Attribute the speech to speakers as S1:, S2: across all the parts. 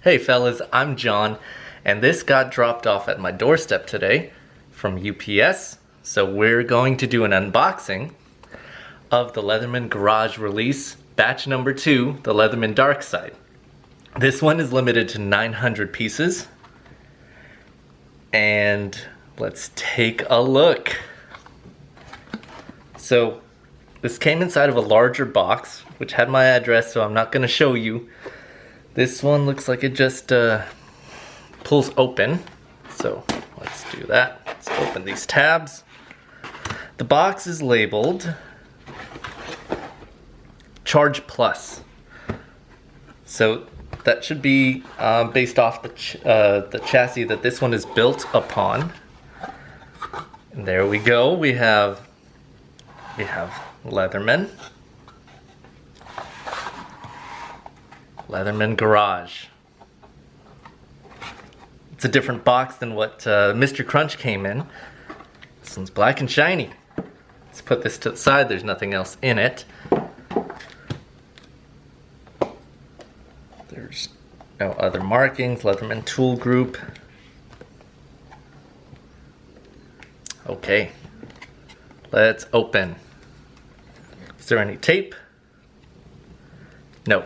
S1: Hey fellas, I'm John, and this got dropped off at my doorstep today from UPS, so we're going to do an unboxing of the Leatherman Garage release, batch number 2, the Leatherman Darkside. This one is limited to 900 pieces, and let's take a look. So, this came inside of a larger box, which had my address, so I'm not going to show you. This one looks like it just pulls open, so let's do that. Let's open these tabs. The box is labeled Charge Plus, so that should be based off the chassis that this one is built upon. And there we go. We have Leatherman. Leatherman Garage. It's a different box than what Mr. Crunch came in. This one's black and shiny. Let's put this to the side. There's nothing else in it. There's no other markings. Leatherman Tool Group. Okay. Let's open. Is there any tape? No.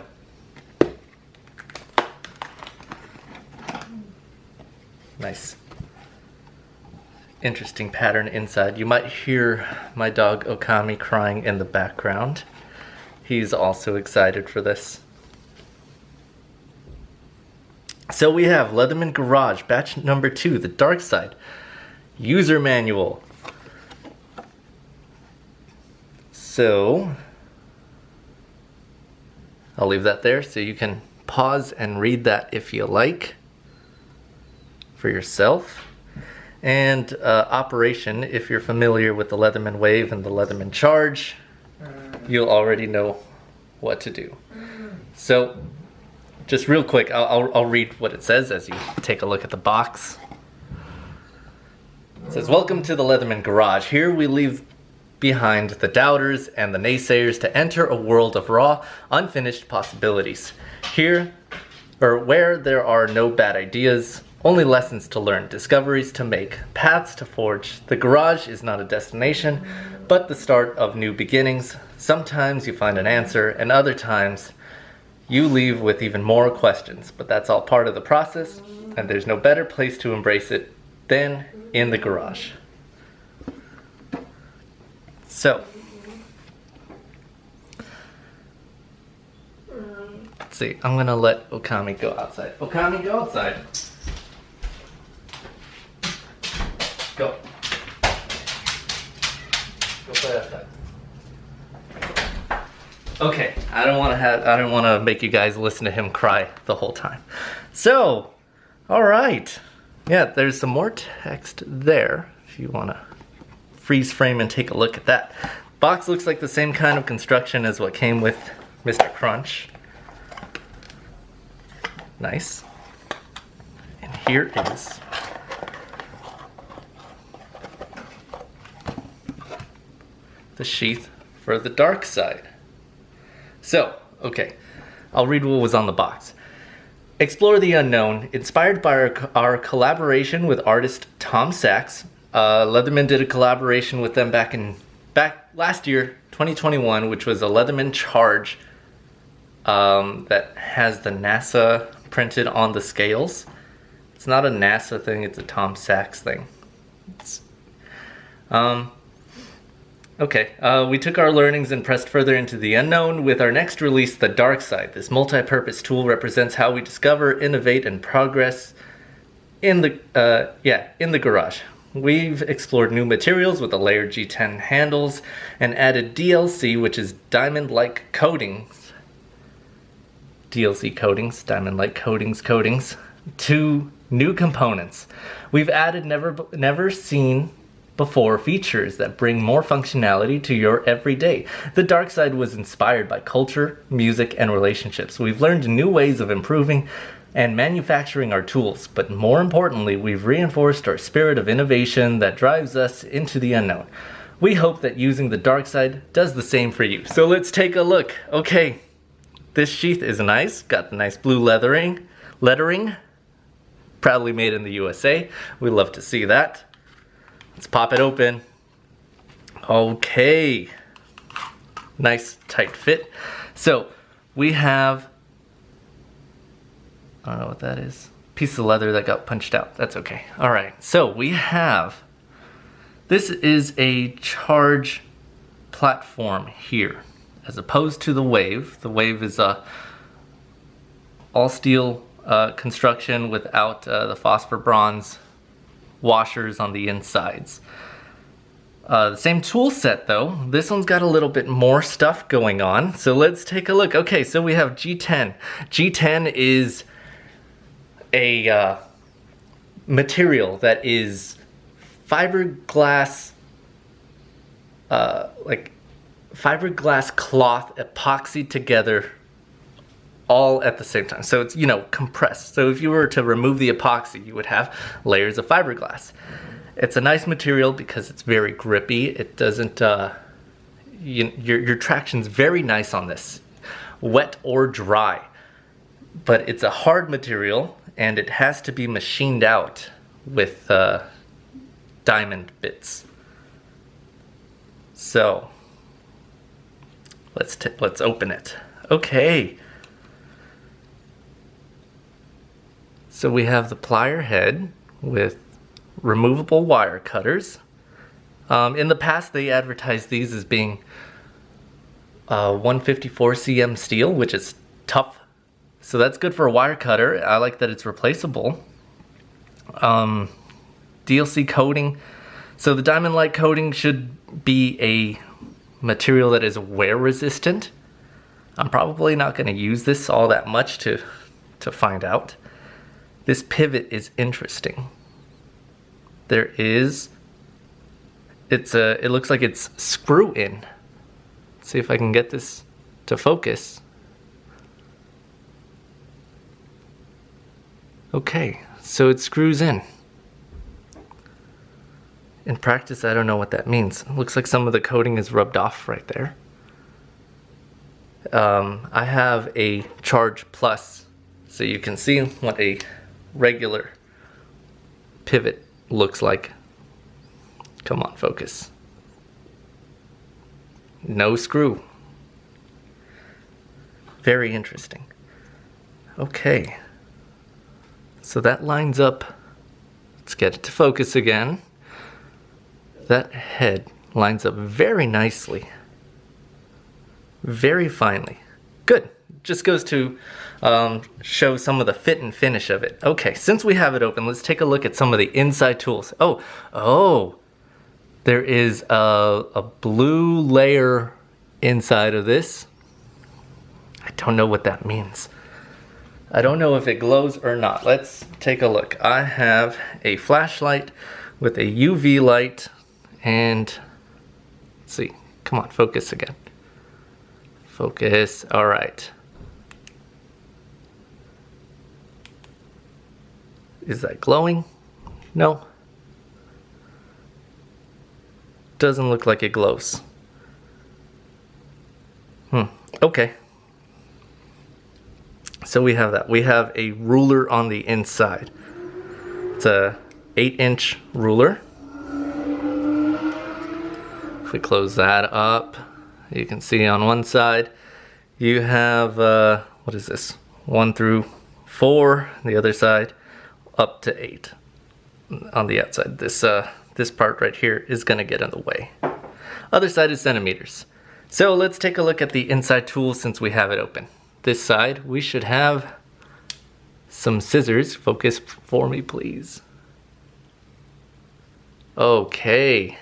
S1: Nice. Interesting pattern inside. You might hear my dog Okami crying in the background. He's also excited for this. So we have Leatherman Garage, batch number 2, the Darkside. User manual. So, I'll leave that there so you can pause and read that if you like for yourself. And operation, if you're familiar with the Leatherman Wave and the Leatherman Charge, you'll already know what to do. So, just real quick, I'll read what it says as you take a look at the box. It says, "Welcome to the Leatherman Garage. Here we leave behind the doubters and the naysayers to enter a world of raw, unfinished possibilities. Here, or where there are no bad ideas, only lessons to learn, discoveries to make, paths to forge. The garage is not a destination, but the start of new beginnings. Sometimes you find an answer, and other times you leave with even more questions. But that's all part of the process, and there's no better place to embrace it than in the garage." So, let's see, I'm gonna let Okami go outside. Okami, go outside. Go. Go play outside. Okay, I don't want to make you guys listen to him cry the whole time. So, all right. Yeah, there's some more text there if you want to freeze frame and take a look at that. Box looks like the same kind of construction as what came with Mr. Crunch. Nice. And here is the sheath for the Darkside. So, okay, I'll read what was on the box. "Explore the unknown, inspired by our collaboration with artist Tom Sachs." Leatherman did a collaboration with them back last year, 2021, which was a Leatherman Charge that has the NASA printed on the scales. It's not a NASA thing, it's a Tom Sachs thing. Okay, we took our learnings and pressed further into the unknown with our next release, the Darkside. This multi-purpose tool represents how we discover, innovate, and progress in the garage. We've explored new materials with the layered G10 handles and added DLC, which is diamond-like coatings. DLC coatings, diamond-like coatings, to new components. We've added never seen before features that bring more functionality to your everyday. The Darkside was inspired by culture, music, and relationships. We've learned new ways of improving and manufacturing our tools, but more importantly, we've reinforced our spirit of innovation that drives us into the unknown. We hope that using the Darkside does the same for you. So let's take a look. Okay, this sheath is nice, got the nice blue leathering, lettering, proudly made in the USA. We love to see that. Let's pop it open. Okay, nice tight fit. So we have, I don't know what that is. Piece of leather that got punched out. That's okay. All right, so we have, this is a charge platform here, as opposed to the Wave. The Wave is a all steel construction without the phosphor bronze washers on the insides. The same tool set though. This one's got a little bit more stuff going on. So let's take a look. Okay, so we have G10. G10 is a material that is fiberglass, like fiberglass cloth epoxied together all at the same time. So it's, you know, compressed. So if you were to remove the epoxy, you would have layers of fiberglass. It's a nice material because it's very grippy. It doesn't, your traction's very nice on this, wet or dry. But it's a hard material and it has to be machined out with diamond bits. So let's open it. Okay. So we have the plier head with removable wire cutters. In the past, they advertised these as being 154 cm steel, which is tough. So that's good for a wire cutter. I like that it's replaceable. DLC coating. So the diamond light coating should be a material that is wear resistant. I'm probably not going to use this all that much to find out. This pivot is interesting. There is, it looks like it's screw in. Let's see if I can get this to focus. Okay, so it screws in. In practice, I don't know what that means. It looks like some of the coating is rubbed off right there. I have a Charge Plus, so you can see what a regular pivot looks like. Come on, focus. No screw. Very interesting. Okay. So that lines up. Let's get it to focus again. That head lines up very nicely. Very finely. Good. Just goes to show some of the fit and finish of it. Okay, since we have it open, let's take a look at some of the inside tools. Oh, there is a blue layer inside of this. I don't know what that means. I don't know if it glows or not. Let's take a look. I have a flashlight with a UV light and let's see. Come on, focus again. Focus. All right. Is that glowing? No. Doesn't look like it glows. Okay. So we have that. We have a ruler on the inside. It's a 8-inch ruler. If we close that up, you can see on one side you have, what is this? 1 through 4, the other side up to 8 on the outside. This part right here is gonna get in the way. Other side is centimeters. So let's take a look at the inside tool since we have it open. This side, we should have some scissors. Focus for me, please. Okay,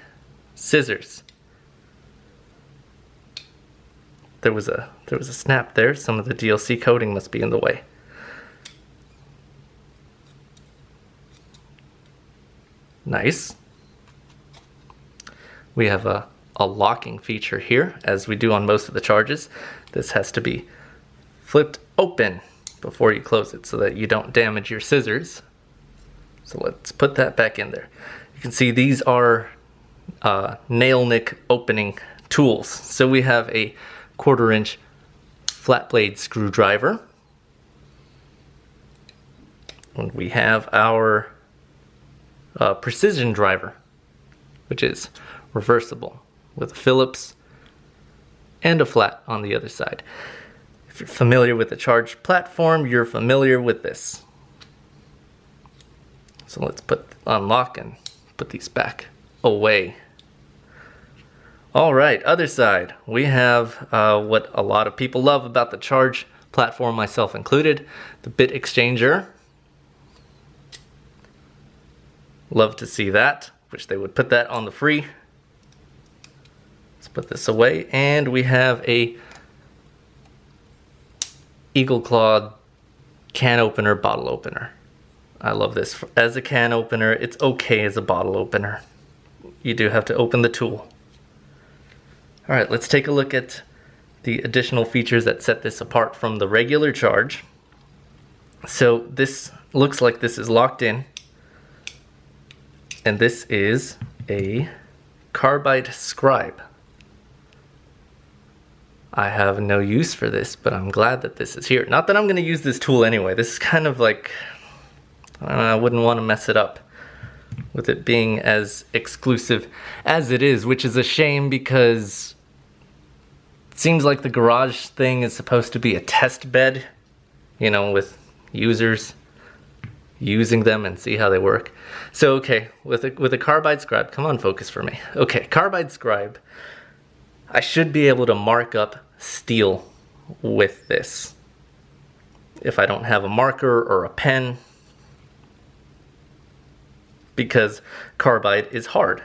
S1: scissors. There was a snap there. Some of the DLC coating must be in the way. Nice. We have a locking feature here, as we do on most of the charges. This has to be flipped open before you close it so that you don't damage your scissors. So let's put that back in there. You can see these are nail nick opening tools. So we have a 1/4-inch flat blade screwdriver. And we have our precision driver, which is reversible with a Phillips and a flat on the other side. If you're familiar with the charge platform, you're familiar with this. So let's unlock and put these back away. All right, other side. We have what a lot of people love about the charge platform, myself included, the bit exchanger. Love to see that. Wish they would put that on the free. Let's put this away, and we have a eagle clawed can opener, bottle opener. I love this. As a can opener, it's okay as a bottle opener. You do have to open the tool. All right, let's take a look at the additional features that set this apart from the regular charge. So this looks like this is locked in, and this is a Carbide Scribe. I have no use for this, but I'm glad that this is here. Not that I'm going to use this tool anyway. This is kind of like, I wouldn't want to mess it up with it being as exclusive as it is, which is a shame because it seems like the garage thing is supposed to be a test bed, you know, with users using them and see how they work. So okay, with a Carbide Scribe, come on, focus for me. Okay, Carbide Scribe, I should be able to mark up steel with this. If I don't have a marker or a pen, because carbide is hard.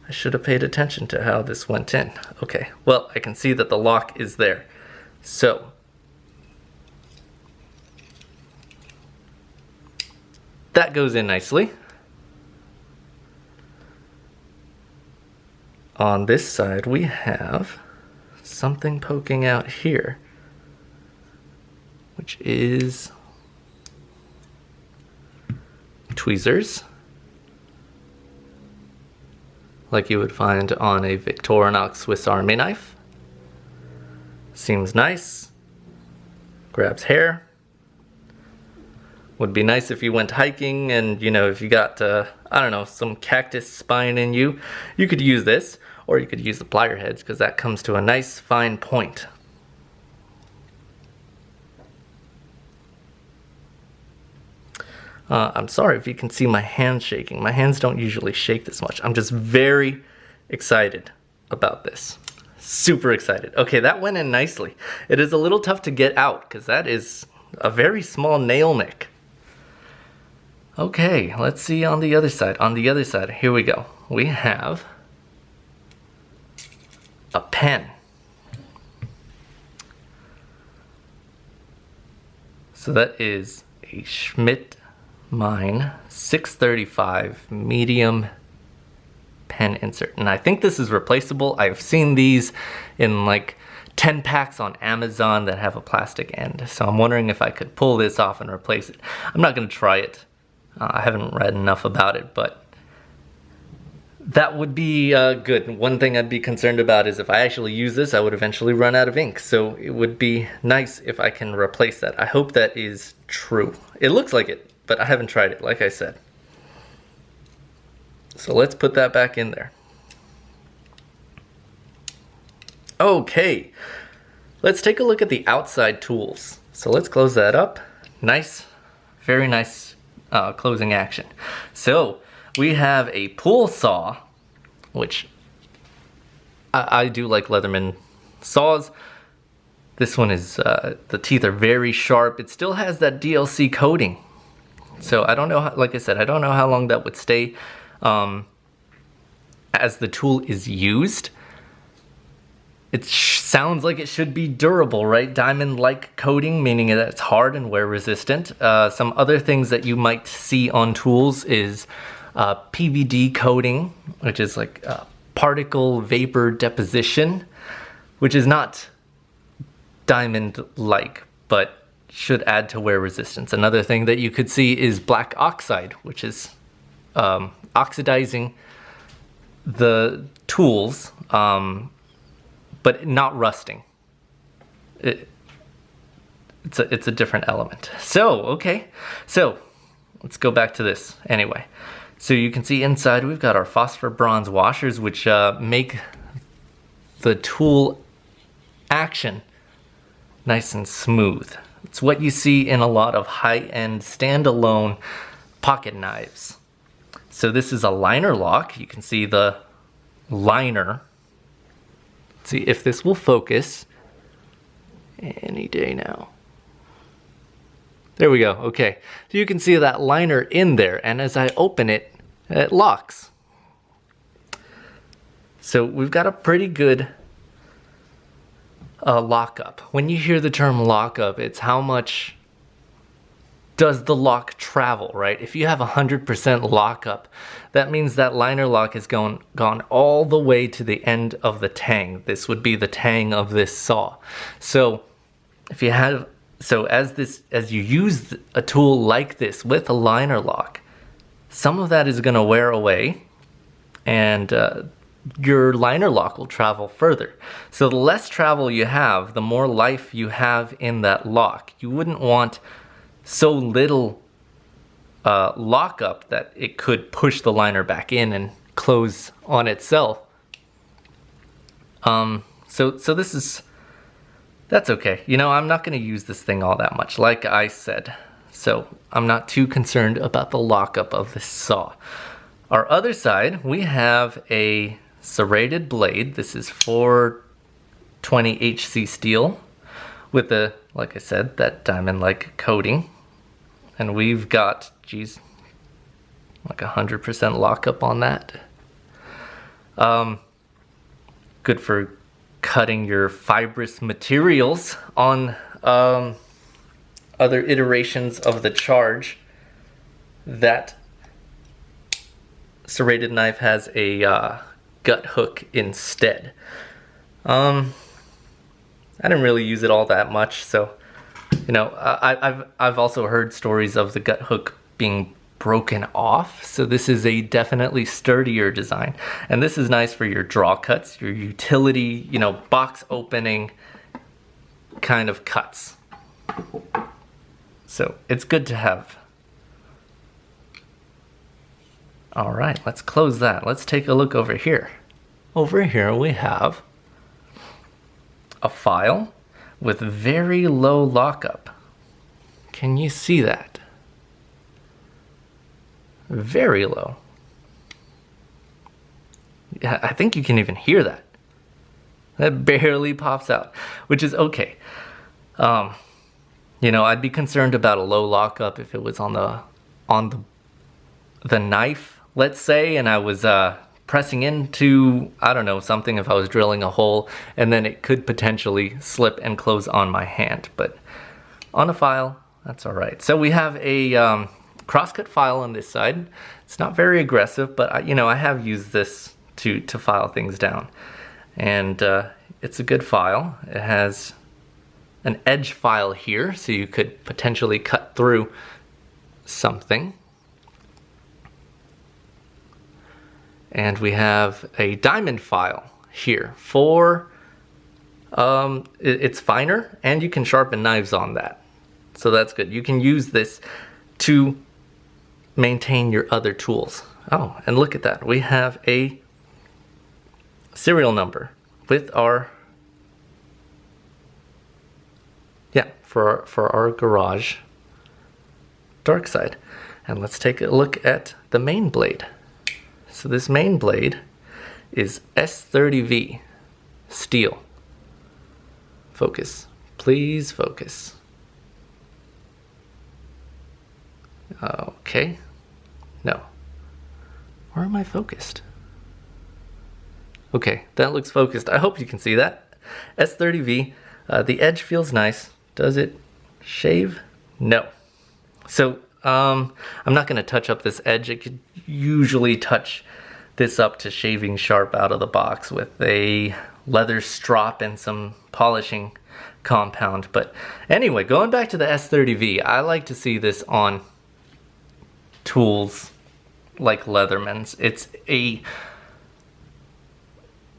S1: I should have paid attention to how this went in. Okay, well, I can see that the lock is there. So, that goes in nicely. On this side, we have something poking out here, which is tweezers, like you would find on a Victorinox Swiss Army knife. Seems nice. Grabs hair. Would be nice if you went hiking and, you know, if you got, I don't know, some cactus spine in you, you could use this, or you could use the plier heads because that comes to a nice fine point. I'm sorry if you can see my hands shaking. My hands don't usually shake this much. I'm just very excited about this. Super excited. Okay, that went in nicely. It is a little tough to get out because that is a very small nail nick. Okay, let's see on the other side. On the other side, here we go. We have a pen. So that is a Schmidt Mine 635 medium pen insert. And I think this is replaceable. I've seen these in like 10 packs on Amazon that have a plastic end. So I'm wondering if I could pull this off and replace it. I'm not going to try it. I haven't read enough about it, but that would be good. One thing I'd be concerned about is if I actually use this, I would eventually run out of ink. So it would be nice if I can replace that. I hope that is true. It looks like it, but I haven't tried it, like I said. So let's put that back in there. Okay, let's take a look at the outside tools. So let's close that up. Nice, very nice closing action. So we have a pull saw, which I do like Leatherman saws. This one is, the teeth are very sharp. It still has that DLC coating. So I don't know, how, like I said, I don't know how long that would stay as the tool is used. It sounds like it should be durable, right? Diamond-like coating, meaning that it's hard and wear resistant. Some other things that you might see on tools is PVD coating, which is like particle vapor deposition, which is not diamond-like, but should add to wear resistance. Another thing that you could see is black oxide, which is oxidizing the tools, but not rusting. It's it's a different element. So, okay. So, let's go back to this anyway. So you can see inside we've got our phosphor bronze washers, which make the tool action nice and smooth. It's what you see in a lot of high-end standalone pocket knives. So this is a liner lock. You can see the liner. Let's see if this will focus any day now. There we go. Okay, so you can see that liner in there, and as I open it, it locks. So we've got a pretty good lockup. When you hear the term lockup, it's how much does the lock travel, right? If you have 100% lockup, that means that liner lock has gone all the way to the end of the tang. This would be the tang of this saw. So if you have, as you use a tool like this with a liner lock, some of that is going to wear away, and your liner lock will travel further. So the less travel you have, the more life you have in that lock. You wouldn't want so little lockup that it could push the liner back in and close on itself. So this is, that's okay. You know, I'm not going to use this thing all that much, like I said. So I'm not too concerned about the lockup of this saw. Our other side, we have a serrated blade. This is 420 HC steel with the, like I said, that diamond-like coating. And we've got, geez, like 100% lockup on that. Good for cutting your fibrous materials on other iterations of the charge. That serrated knife has a gut hook instead. I didn't really use it all that much, so you know, I've also heard stories of the gut hook being broken off, so this is a definitely sturdier design, and this is nice for your draw cuts, your utility, you know, box opening kind of cuts. So it's good to have. All right, let's close that. Let's take a look over here. Over here we have a file with very low lockup. Can you see that? Very low. Yeah, I think you can even hear that. That barely pops out, which is okay. You know, I'd be concerned about a low lockup if it was on the knife, let's say, and I was pressing into, I don't know, something, if I was drilling a hole, and then it could potentially slip and close on my hand. But on a file, that's all right. So we have a crosscut file on this side. It's not very aggressive, but you know, I have used this to file things down, and it's a good file. It has an edge file here, so you could potentially cut through something. And we have a diamond file here for, it's finer, and you can sharpen knives on that. So that's good. You can use this to maintain your other tools. Oh, and look at that. We have a serial number with our, yeah, for our garage Darkside. And let's take a look at the main blade. So this main blade is S30V steel. Focus, please focus. Okay, no. Where am I focused? Okay, that looks focused. I hope you can see that. S30V, the edge feels nice. Does it shave? No. So I'm not going to touch up this edge. I could usually touch this up to shaving sharp out of the box with a leather strop and some polishing compound. But anyway, going back to the S30V, I like to see this on tools like Leatherman's. It's a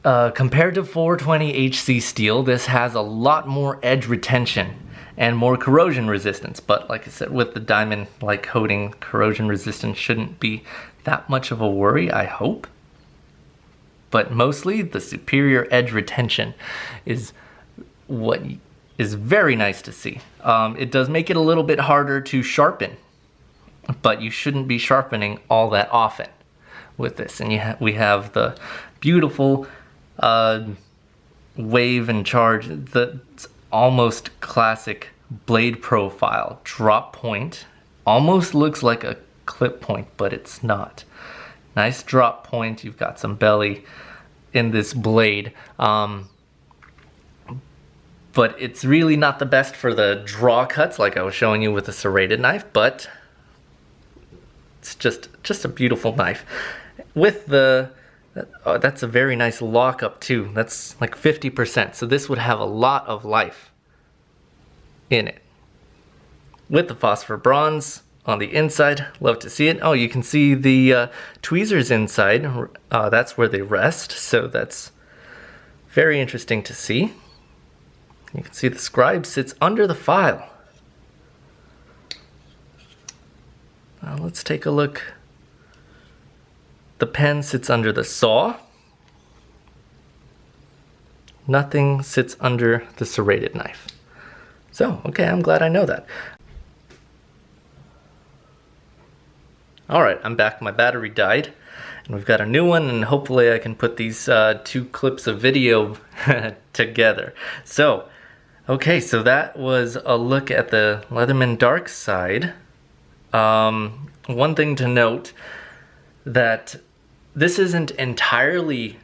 S1: compared to 420 HC steel, this has a lot more edge retention, and more corrosion resistance. But like I said, with the diamond-like coating, corrosion resistance shouldn't be that much of a worry, I hope. But mostly the superior edge retention is what is very nice to see. It does make it a little bit harder to sharpen, but you shouldn't be sharpening all that often with this. And we have the beautiful wave and charge, the almost classic blade profile drop point. Almost looks like a clip point, but it's not. Nice drop point. You've got some belly in this blade, but it's really not the best for the draw cuts like I was showing you with the serrated knife, but it's just a beautiful knife. With the that's a very nice lockup too. That's like 50%, so this would have a lot of life in it. With the phosphor bronze on the inside, love to see it. Oh, you can see the tweezers inside. That's where they rest, so that's very interesting to see. You can see the scribe sits under the file. Let's take a look. The pen sits under the saw. Nothing sits under the serrated knife. So, okay, I'm glad I know that. Alright, I'm back. My battery died, and we've got a new one, and hopefully I can put these two clips of video together. So, okay, so that was a look at the Leatherman Darkside. One thing to note, that this isn't entirely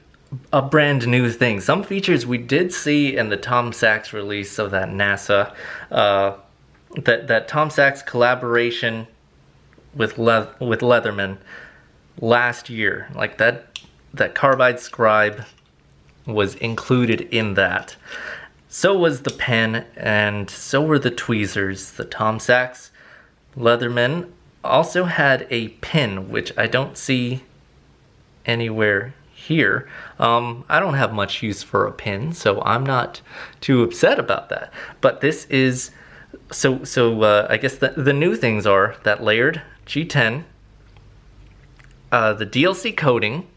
S1: a brand new thing. Some features we did see in the Tom Sachs release of that NASA, that Tom Sachs collaboration with Leatherman last year. Like that Carbide Scribe was included in that. So was the pen, and so were the tweezers. The Tom Sachs Leatherman also had a pin, which I don't see anywhere here. I don't have much use for a pin, so I'm not too upset about that. But this is, I guess the new things are that layered G10, the DLC coating,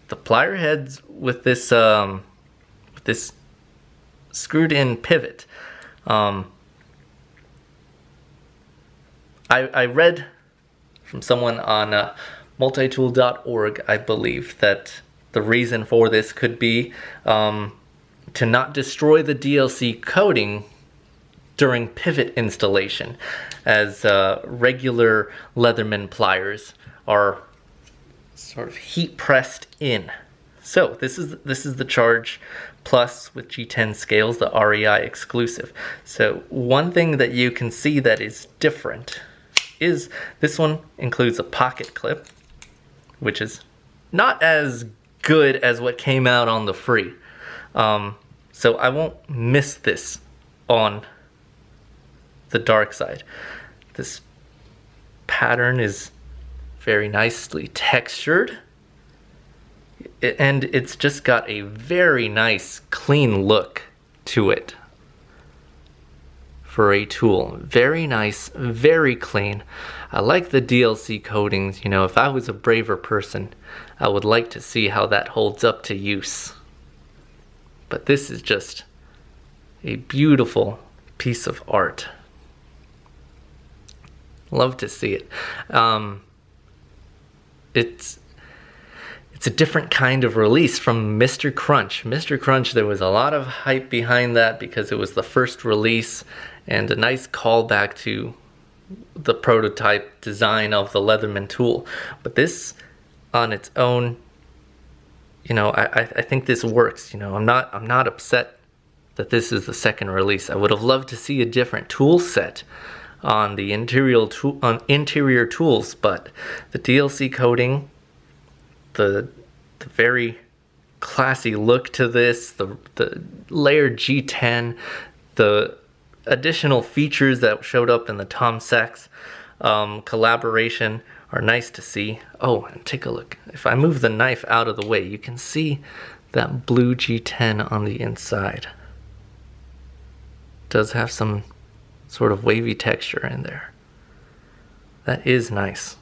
S1: the plier heads with this screwed in pivot. I read from someone on multitool.org, I believe, that the reason for this could be to not destroy the DLC coating during pivot installation, as regular Leatherman pliers are sort of heat pressed in. So this is the Charge Plus with G10 scales, the REI exclusive. So one thing that you can see that is different is this one includes a pocket clip, which is not as good as what came out on the free. So I won't miss this on the Darkside. This pattern is very nicely textured, and it's just got a very nice clean look to it for a tool. Very nice, very clean. I like the DLC coatings. You know, if I was a braver person, I would like to see how that holds up to use. But this is just a beautiful piece of art. Love to see it. It's a different kind of release from Mr. Crunch. Mr. Crunch, there was a lot of hype behind that because it was the first release and a nice callback to the prototype design of the Leatherman tool. But this on its own, you know, I think this works. You know, I'm not upset that this is the second release. I would have loved to see a different tool set on the interior tools, but the DLC coating, the very classy look to this, the layered G10, the additional features that showed up in the Tom Sachs collaboration are nice to see. Oh, and take a look. If I move the knife out of the way, you can see that blue G10 on the inside. does have some sort of wavy texture in there. That is nice.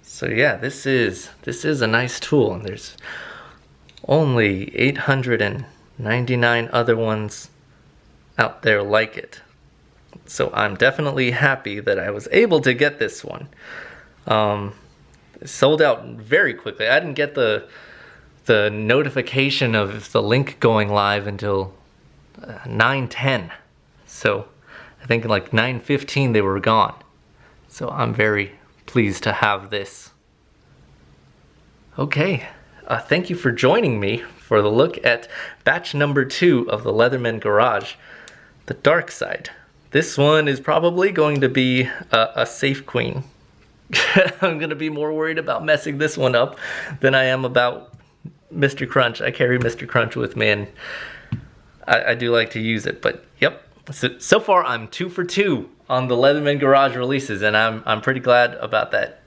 S1: So yeah, this is a nice tool, and there's only 899 other ones out there like it. So I'm definitely happy that I was able to get this one. It sold out very quickly. I didn't get the notification of the link going live until 9:10. So I think like 9:15 they were gone. So I'm very pleased to have this. Okay, thank you for joining me for the look at batch number 2 of the Leatherman Garage, the Darkside. This one is probably going to be a safe queen. I'm going to be more worried about messing this one up than I am about Mr. Crunch. I carry Mr. Crunch with me, and I do like to use it. But yep, so far I'm 2 for 2 on the Leatherman Garage releases, and I'm pretty glad about that.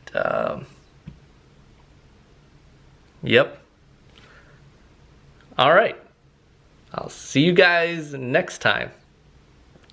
S1: Yep. All right. I'll see you guys next time.